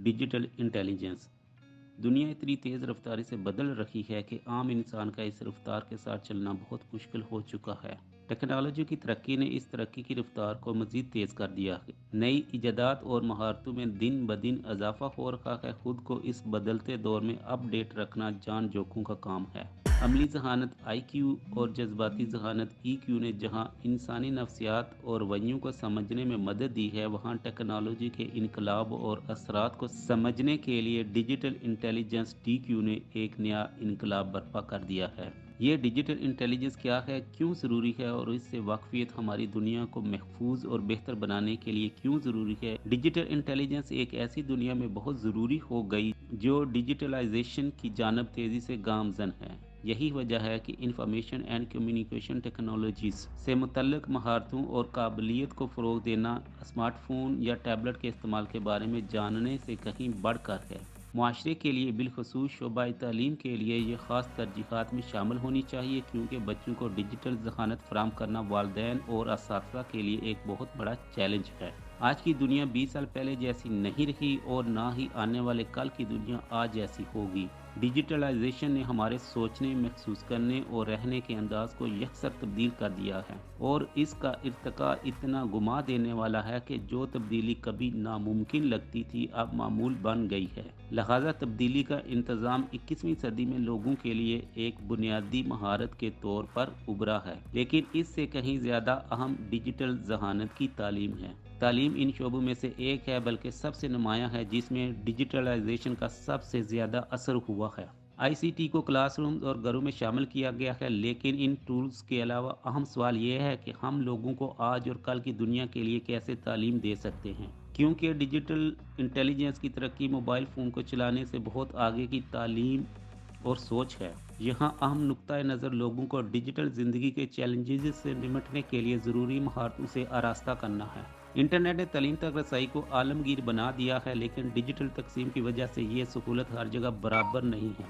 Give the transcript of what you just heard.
Digital intelligence. दुनिया इतनी तेज़ रफ्तारी से बदल रही है कि आम इंसान का इस रफ्तार के साथ चलना बहुत मुश्किल हो चुका है। टेक्नोलॉजी की तरक्की ने इस तरक्की की रफ्तार को मज़ीद तेज़ कर दिया है। नई इजादात और महारतों में दिन ब दिन इजाफा हो रहा है। खुद को इस बदलते दौर में अपडेट रखना जान जोखों का काम है। अमली जहानत IQ और जज्बाती जहानत EQ ने जहां इंसानी नफ्सियात और रवैयों को समझने में मदद दी है, वहां टेक्नोलॉजी के इनकलाब और असरात को समझने के लिए डिजिटल इंटेलिजेंस DQ ने एक नया इनकलाब बर्पा कर दिया है। ये डिजिटल इंटेलिजेंस क्या है, क्यों ज़रूरी है और इससे वाकफियत हमारी दुनिया को महफूज और बेहतर बनाने के लिए क्यों ज़रूरी है। डिजिटल इंटेलिजेंस एक ऐसी दुनिया में बहुत ज़रूरी हो गई जो डिजिटलाइजेशन की जानब तेज़ी से गामजन है। यही वजह है कि इंफॉर्मेशन एंड कम्युनिकेशन टेक्नोलॉजीज़ से मुतल्लिक महारतों और काबिलियत को फ़रोग़ देना स्मार्टफोन या टैबलेट के इस्तेमाल के बारे में जानने से कहीं बढ़कर है। मुआशरे के लिए बिलखसूस शोबा तालीम के लिए ये ख़ास तरजीहात में शामिल होनी चाहिए, क्योंकि बच्चों को डिजिटल ज़हानत फराहम करना वालिदैन और असातिज़ा के लिए एक बहुत बड़ा चैलेंज है। आज की दुनिया 20 साल पहले जैसी नहीं रही और ना ही आने वाले कल की दुनिया आज जैसी होगी। डिजिटलाइजेशन ने हमारे सोचने, महसूस करने और रहने के अंदाज को यकसर तब्दील कर दिया है और इसका इर्तिका इतना गुमा देने वाला है कि जो तब्दीली कभी नामुमकिन लगती थी अब मामूल बन गई है। लिहाजा तब्दीली का इंतज़ाम 21वीं सदी में लोगों के लिए एक बुनियादी महारत के तौर पर उभरा है, लेकिन इससे कहीं ज़्यादा अहम डिजिटल जहानत की तालीम है। तालीम इन शोबों में से एक है, बल्कि सबसे नुमायाँ है, जिसमें डिजिटलाइजेशन का सबसे ज़्यादा असर हुआ है। ICT को क्लासरूम्स और घरों में शामिल किया गया है, लेकिन इन टूल्स के अलावा अहम सवाल ये है कि हम लोगों को आज और कल की दुनिया के लिए कैसे तालीम दे सकते हैं, क्योंकि डिजिटल इंटेलिजेंस की तरक्की मोबाइल फ़ोन को चलाने से बहुत आगे की तालीम और सोच है। यहाँ अहम नुक्ता नज़र लोगों को डिजिटल ज़िंदगी के चैलेंजेस से निपटने के लिए ज़रूरी महारतों से आरास्ता करना है। इंटरनेट ने तालीम तक रसाई को आलमगीर बना दिया है, लेकिन डिजिटल तकसीम की वजह से ये सहूलत हर जगह बराबर नहीं है।